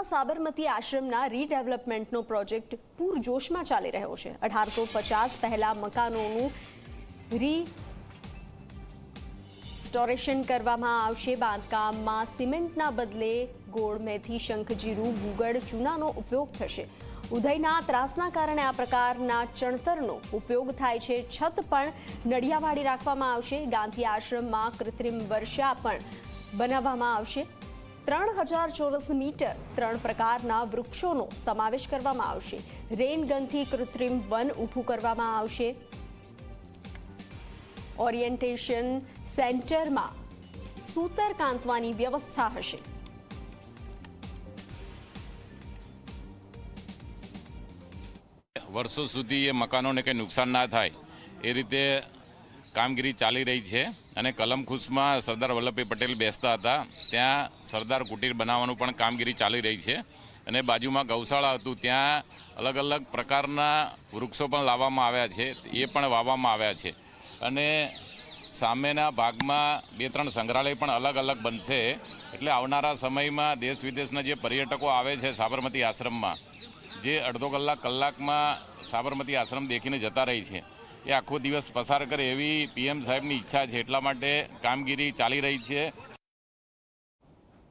સુરતમાં સાબરમતી આશ્રમના રીડેવલપમેન્ટનો પ્રોજેક્ટ પૂરજોશમાં ચાલી રહ્યો છે। 1850 પહેલા મકાનોનું રીસ્ટોરેશન કરવામાં આવશે। બાંધકામમાં સિમેન્ટના બદલે ગોળ મેથી શંખજીરું ગુગળ ચૂનાનો ઉપયોગ થશે। ઉધઈના ત્રાસના કારણે આ પ્રકારના ચણતરનો ઉપયોગ થાય છે। છત પણ નળિયાવાળી રાખવામાં આવશે। ગાંધી આશ્રમમાં કૃત્રિમ વર્ષા પણ બનાવવામાં આવશે। 3000 ચોરસ મીટર 3 પ્રકારના વૃક્ષોનો સમાવેશ કરવામાં આવશે। રેનગનથી કૃત્રિમ વન ઊભું કરવામાં આવશે। ઓરિએન્ટેશન સેન્ટરમાં સૂતર કાંતવાની વ્યવસ્થા હશે। વર્ષો સુધી એ મકાનોને કંઈ નુકસાન ના થાય એ રીતે કામગીરી ચાલી રહી છે અને કલમખુશમાં સરદાર વલ્લભભાઈ પટેલ બેસતા હતા ત્યાં સરદાર કુટીર બનાવવાનું પણ કામગીરી ચાલી રહી છે અને બાજુમાં ગૌશાળા હતું ત્યાં અલગ અલગ પ્રકારના વૃક્ષો પણ લાવવામાં આવ્યા છે એ પણ વાવવામાં આવ્યા છે અને સામેના ભાગમાં 2-3 સંગ્રહાલય પણ અલગ અલગ બનશે એટલે આવનારા સમયમાં દેશ વિદેશના જે પર્યટકો આવે છે સાબરમતી આશ્રમમાં જે અડધો કલાકમાં સાબરમતી આશ્રમ દેખીને જતા રહી છે એ આખો દિવસ પસાર કરે એવી PM સાહેબની ઈચ્છા છે। એટલા માટે કામગીરી ચાલી રહી છે।